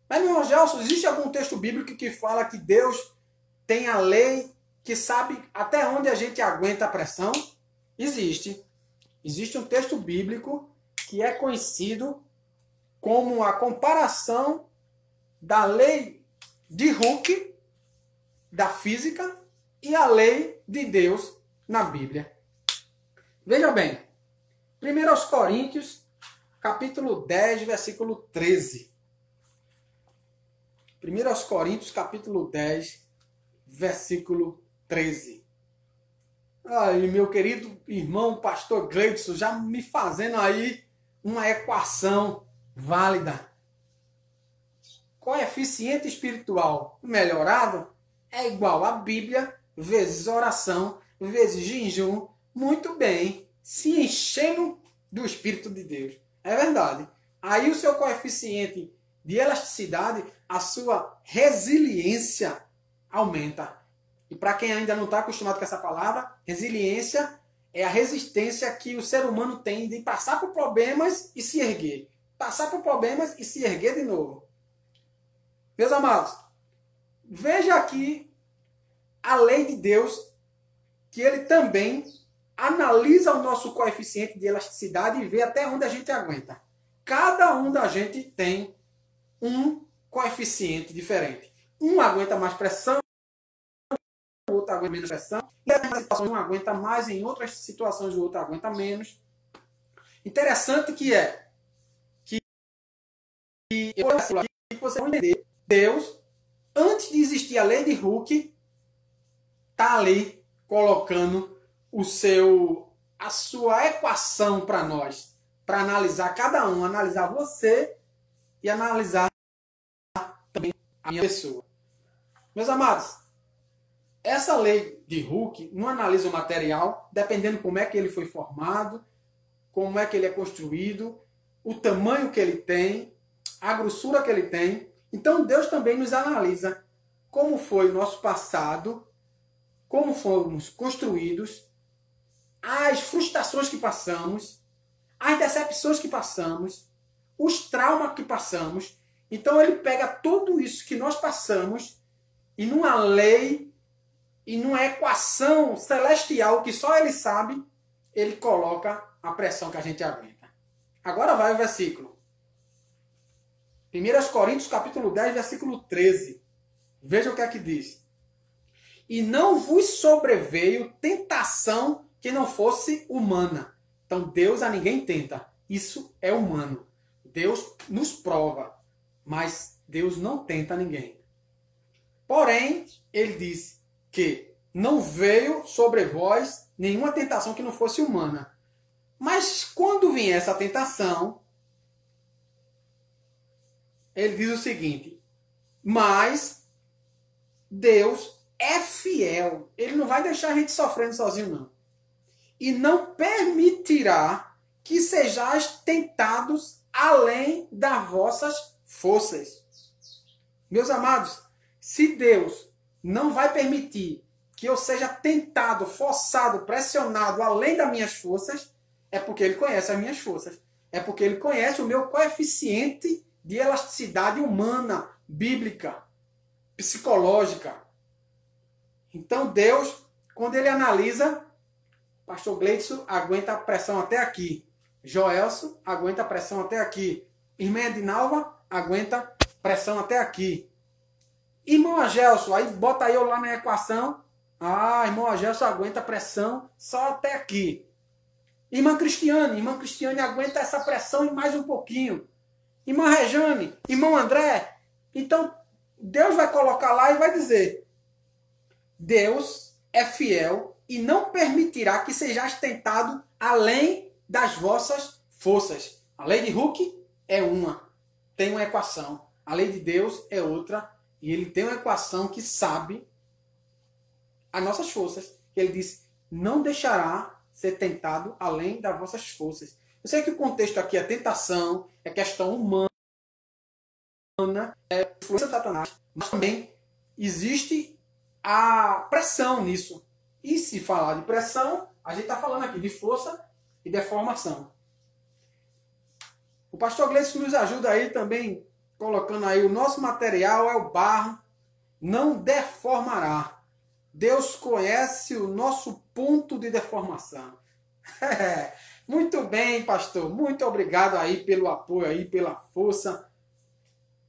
Mas, meu irmão Gelson, existe algum texto bíblico que fala que Deus tem a lei que sabe até onde a gente aguenta a pressão? Existe. Existe um texto bíblico que é conhecido como a comparação da lei de Hooke, da física, e a lei de Deus na Bíblia. Veja bem, 1 Coríntios, capítulo 10, versículo 13. 1 Coríntios, capítulo 10, versículo 13. Aí, meu querido irmão pastor Gleidson, já me fazendo aí uma equação válida. Coeficiente espiritual melhorado é igual a Bíblia vezes oração vezes jejum. Muito bem, se enchendo do Espírito de Deus. É verdade. Aí o seu coeficiente de elasticidade, a sua resiliência aumenta. E para quem ainda não está acostumado com essa palavra, resiliência é a resistência que o ser humano tem de passar por problemas e se erguer. Passar por problemas e se erguer de novo. Meus amados, veja aqui a lei de Deus, que ele também analisa o nosso coeficiente de elasticidade e vê até onde a gente aguenta. Cada um da gente tem um coeficiente diferente. Um aguenta mais pressão, o outro aguenta menos pressão. Em algumas situações um aguenta mais, em outras situações o outro aguenta menos. Interessante que eu vou aqui que você vai entender. Deus, antes de existir a lei de Hooke, está ali colocando a sua equação para nós, para analisar cada um, analisar você e analisar também a minha pessoa. Meus amados, essa lei de Hooke não analisa o material, dependendo como é que ele foi formado, como é que ele é construído, o tamanho que ele tem, a grossura que ele tem. Então Deus também nos analisa como foi o nosso passado, como fomos construídos, as frustrações que passamos, as decepções que passamos, os traumas que passamos. Então ele pega tudo isso que nós passamos e numa lei e numa equação celestial que só ele sabe, ele coloca a pressão que a gente aguenta. Agora vai o versículo. 1 Coríntios capítulo 10, versículo 13. Veja o que é que diz. E não vos sobreveio tentação que não fosse humana. Então Deus a ninguém tenta. Isso é humano. Deus nos prova, mas Deus não tenta ninguém. Porém, ele diz que não veio sobre vós nenhuma tentação que não fosse humana. Mas quando vier essa tentação, ele diz o seguinte: mas Deus é fiel. Ele não vai deixar a gente sofrendo sozinho, não. E não permitirá que sejais tentados além das vossas forças. Meus amados, se Deus não vai permitir que eu seja tentado, forçado, pressionado além das minhas forças, é porque ele conhece as minhas forças. É porque ele conhece o meu coeficiente de elasticidade humana, bíblica, psicológica. Então Deus, quando ele analisa, pastor Gleidson aguenta a pressão até aqui. Joelson aguenta a pressão até aqui. Irmã Edinalva aguenta pressão até aqui. Irmão Agelson, aí bota eu lá na equação. Ah, irmão Agelson aguenta a pressão só até aqui. Irmã Cristiane aguenta essa pressão e mais um pouquinho. Irmã Rejane, irmão André. Então, Deus vai colocar lá e vai dizer: Deus é fiel e não permitirá que sejais tentado além das vossas forças. A lei de Hooke é uma, tem uma equação. A lei de Deus é outra, e ele tem uma equação que sabe as nossas forças. Ele diz: não deixará ser tentado além das vossas forças. Eu sei que o contexto aqui é tentação, é questão humana, é influência de Satanás, mas também existe a pressão nisso. E se falar de pressão, a gente está falando aqui de força e deformação. O pastor Gleison nos ajuda aí também, colocando aí, o nosso material é o barro, não deformará. Deus conhece o nosso ponto de deformação. Muito bem, pastor. Muito obrigado aí pelo apoio aí, pela força.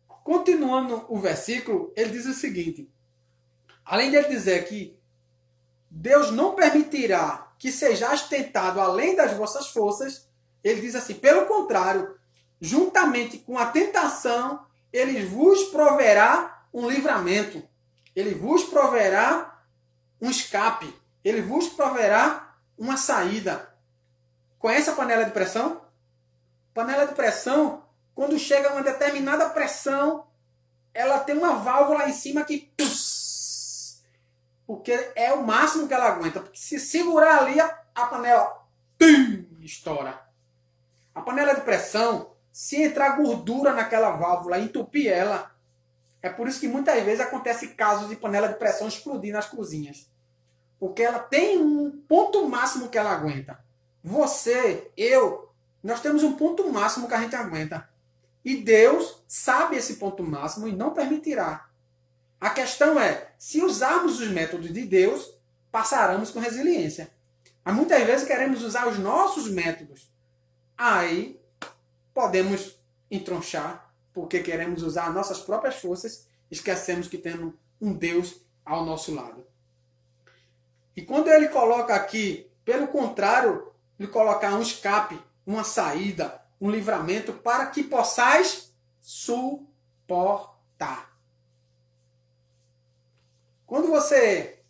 Continuando o versículo, ele diz o seguinte: além de ele dizer que Deus não permitirá que sejais tentado além das vossas forças, ele diz assim: pelo contrário, juntamente com a tentação, ele vos proverá um livramento. Ele vos proverá um escape. Ele vos proverá uma saída. Conhece a panela de pressão? Panela de pressão, quando chega a uma determinada pressão, ela tem uma válvula em cima que... porque é o máximo que ela aguenta. Porque se segurar ali, a panela estoura. A panela de pressão, se entrar gordura naquela válvula, entupir ela, é por isso que muitas vezes acontece casos de panela de pressão explodir nas cozinhas. Porque ela tem um ponto máximo que ela aguenta. Você, eu, nós temos um ponto máximo que a gente aguenta. E Deus sabe esse ponto máximo e não permitirá. A questão é, se usarmos os métodos de Deus, passaremos com resiliência. Mas muitas vezes queremos usar os nossos métodos. Aí podemos entronchar, porque queremos usar nossas próprias forças, esquecemos que temos um Deus ao nosso lado. E quando ele coloca aqui, pelo contrário, ele coloca um escape, uma saída, um livramento, para que possais suportar. Quando você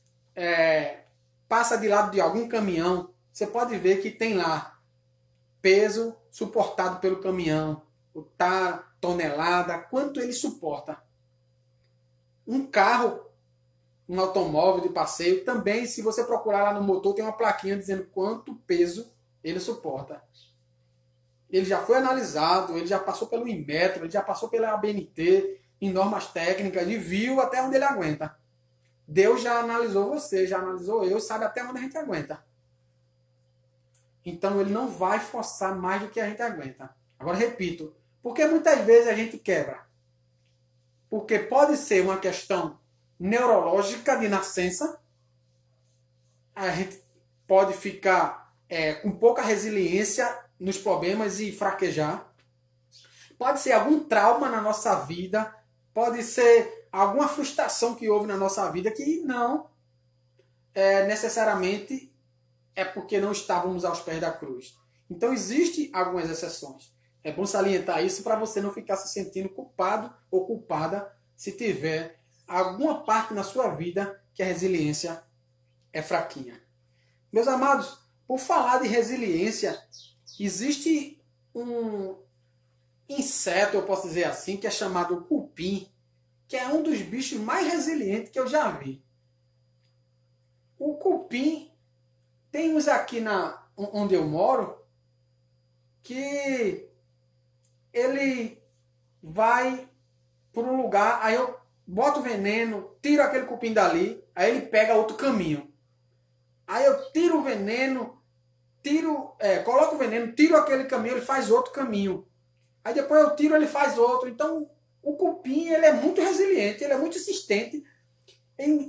passa de lado de algum caminhão, você pode ver que tem lá peso suportado pelo caminhão, tonelada, quanto ele suporta. Um carro, um automóvel de passeio, também, se você procurar lá no motor, tem uma plaquinha dizendo quanto peso ele suporta. Ele já foi analisado, ele já passou pelo Inmetro, ele já passou pela ABNT, em normas técnicas, e viu até onde ele aguenta. Deus já analisou você, já analisou eu, sabe até onde a gente aguenta. Então ele não vai forçar mais do que a gente aguenta. Agora repito, porque muitas vezes a gente quebra? Porque pode ser uma questão neurológica de nascença, a gente pode ficar com pouca resiliência nos problemas e fraquejar. Pode ser algum trauma na nossa vida, pode ser alguma frustração que houve na nossa vida que não necessariamente é porque não estávamos aos pés da cruz. Então existem algumas exceções. É bom salientar isso para você não ficar se sentindo culpado ou culpada se tiver alguma parte na sua vida que a resiliência é fraquinha. Meus amados, por falar de resiliência, existe um inseto, eu posso dizer assim, que é chamado cupim, que é um dos bichos mais resilientes que eu já vi. O cupim, tem uns aqui onde eu moro, que ele vai por um lugar, aí eu boto o veneno, tiro aquele cupim dali, aí ele pega outro caminho. Aí eu tiro o veneno, coloco o veneno, tiro aquele caminho, ele faz outro caminho. Aí depois eu tiro, ele faz outro. Então o cupim, ele é muito resiliente, ele é muito insistente.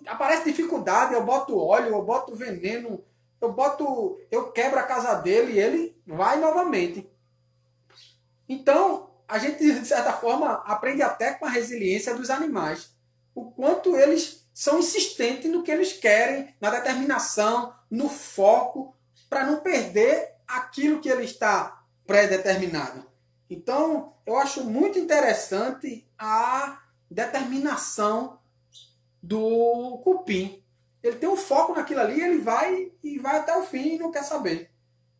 Aparece dificuldade, eu boto óleo, eu boto veneno, eu quebro a casa dele e ele vai novamente. Então, a gente, de certa forma, aprende até com a resiliência dos animais. O quanto eles são insistentes no que eles querem, na determinação, no foco, para não perder aquilo que ele está pré-determinado. Então, eu acho muito interessante a determinação do cupim. Ele tem um foco naquilo ali, ele vai até o fim e não quer saber,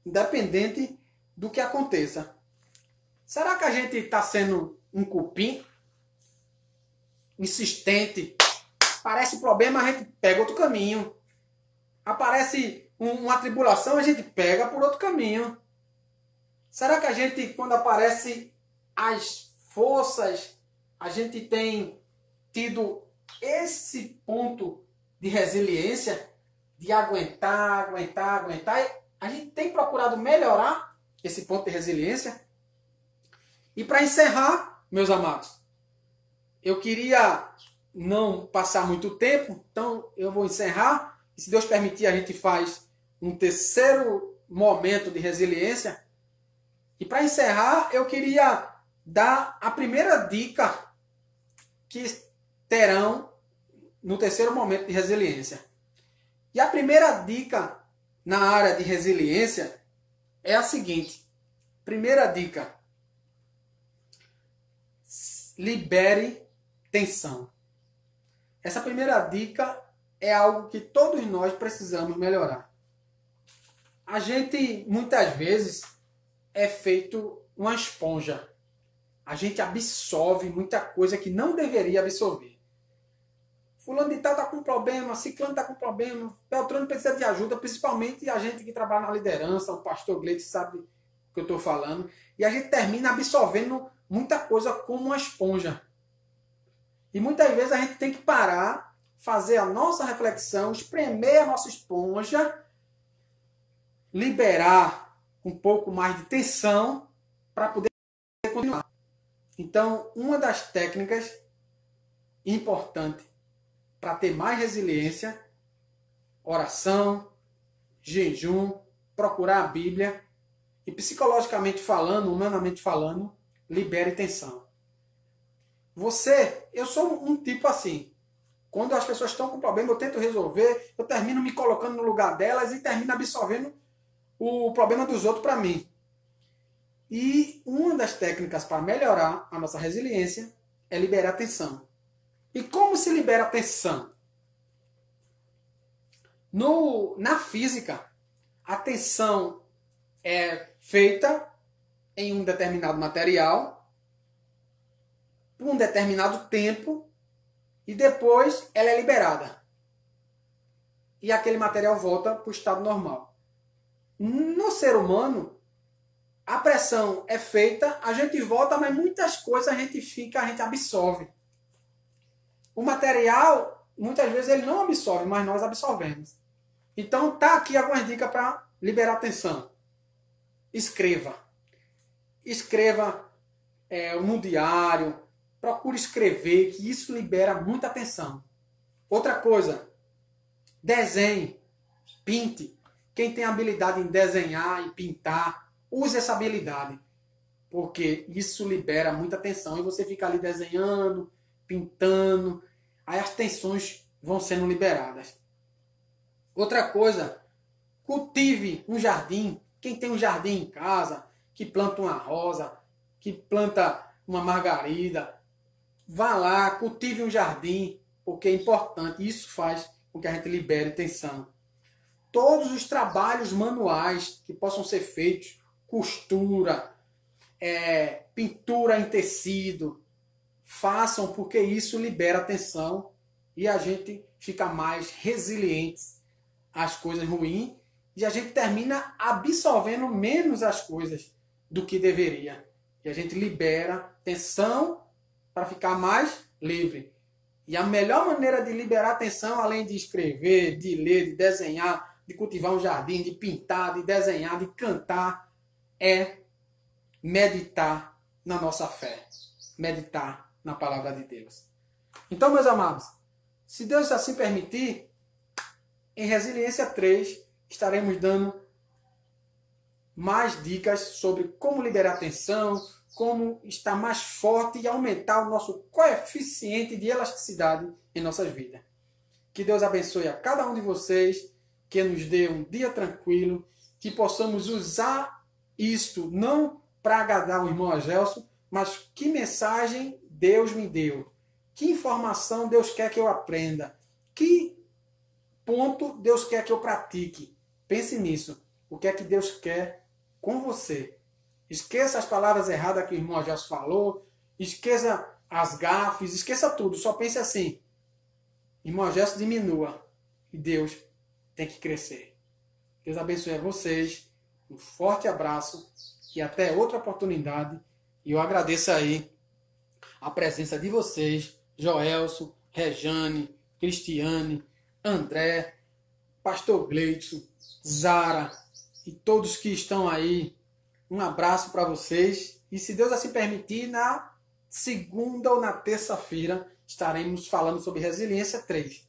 independente do que aconteça. Será que a gente está sendo um cupim insistente? Aparece problema, a gente pega outro caminho. Aparece uma tribulação, a gente pega por outro caminho. Será que a gente, quando aparece as forças, a gente tem tido esse ponto de resiliência, de aguentar. A gente tem procurado melhorar esse ponto de resiliência. E para encerrar, meus amados, eu queria não passar muito tempo, então eu vou encerrar. E se Deus permitir, a gente faz um terceiro momento de resiliência. E para encerrar, eu queria dar a primeira dica que terão no terceiro momento de resiliência. E a primeira dica na área de resiliência é a seguinte. Primeira dica. Libere tensão. Essa primeira dica é algo que todos nós precisamos melhorar. A gente, muitas vezes, é feito uma esponja. A gente absorve muita coisa que não deveria absorver. Fulano de tal está com problema, ciclano está com problema, Beltrano precisa de ajuda, principalmente a gente que trabalha na liderança, o pastor Gleito sabe o que eu estou falando, e a gente termina absorvendo muita coisa como uma esponja. E muitas vezes a gente tem que parar, fazer a nossa reflexão, espremer a nossa esponja, liberar um pouco mais de tensão para poder continuar. Então, uma das técnicas importantes para ter mais resiliência, oração, jejum, procurar a Bíblia e psicologicamente falando, humanamente falando, libere tensão. Eu sou um tipo assim. Quando as pessoas estão com problema, eu tento resolver, eu termino me colocando no lugar delas e termino absorvendo o problema dos outros para mim. E uma das técnicas para melhorar a nossa resiliência é liberar tensão. E como se libera tensão? Na física, a tensão é feita em um determinado material, por um determinado tempo, e depois ela é liberada. E aquele material volta para o estado normal. No ser humano, a pressão é feita, a gente volta, mas muitas coisas a gente absorve. O material, muitas vezes, ele não absorve, mas nós absorvemos. Então, tá aqui algumas dicas para liberar tensão. Escreva. Escreva no diário. Procure escrever, que isso libera muita tensão. Outra coisa, desenhe, pinte. Quem tem habilidade em desenhar e pintar, use essa habilidade. Porque isso libera muita tensão. E você fica ali desenhando, pintando, aí as tensões vão sendo liberadas. Outra coisa, cultive um jardim. Quem tem um jardim em casa, que planta uma rosa, que planta uma margarida, vá lá, cultive um jardim, porque é importante. Isso faz com que a gente libere tensão. Todos os trabalhos manuais que possam ser feitos, costura, pintura em tecido, façam, porque isso libera tensão e a gente fica mais resiliente às coisas ruins e a gente termina absorvendo menos as coisas do que deveria. E a gente libera tensão para ficar mais livre. E a melhor maneira de liberar tensão, além de escrever, de ler, de desenhar, de cultivar um jardim, de pintar, de desenhar, de cantar, é meditar na nossa fé. Meditar na palavra de Deus. Então, meus amados, se Deus assim permitir, em Resiliência 3 estaremos dando mais dicas sobre como liberar tensão, como estar mais forte e aumentar o nosso coeficiente de elasticidade em nossas vidas. Que Deus abençoe a cada um de vocês, que nos dê um dia tranquilo, que possamos usar isto não para agradar o irmão Agelson, mas que mensagem Deus me deu, que informação Deus quer que eu aprenda, que ponto Deus quer que eu pratique. Pense nisso. O que é que Deus quer com você? Esqueça as palavras erradas que o irmão Agelson falou, esqueça as gafes, esqueça tudo. Só pense assim: irmão Agelson diminua e Deus tem que crescer. Deus abençoe a vocês. Um forte abraço e até outra oportunidade. E eu agradeço aí a presença de vocês, Joelson, Rejane, Cristiane, André, Pastor Gleidson, Zara e todos que estão aí. Um abraço para vocês. E se Deus assim permitir, na segunda ou na terça-feira estaremos falando sobre Resiliência 3.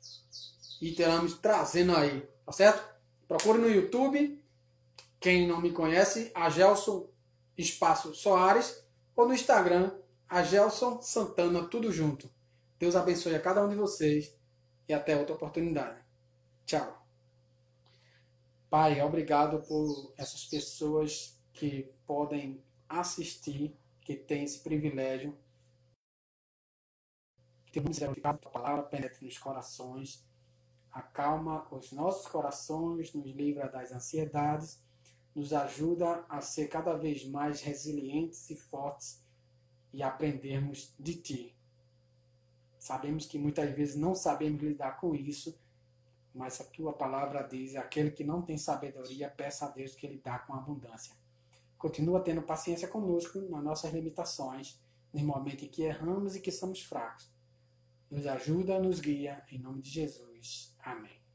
E teremos trazendo aí, tá certo? Procure no YouTube, quem não me conhece, Agelson Espaço Soares, ou no Instagram, Agelson Santana, tudo junto. Deus abençoe a cada um de vocês e até outra oportunidade. Tchau. Pai, obrigado por essas pessoas que podem assistir, que têm esse privilégio. Que temos significado da palavra, penetre nos corações, acalma os nossos corações, nos livra das ansiedades, nos ajuda a ser cada vez mais resilientes e fortes e aprendermos de Ti. Sabemos que muitas vezes não sabemos lidar com isso, mas a Tua palavra diz, aquele que não tem sabedoria, peça a Deus que Ele dá com abundância. Continua tendo paciência conosco nas nossas limitações, no momento em que erramos e que somos fracos. Nos ajuda, nos guia, em nome de Jesus. Amém.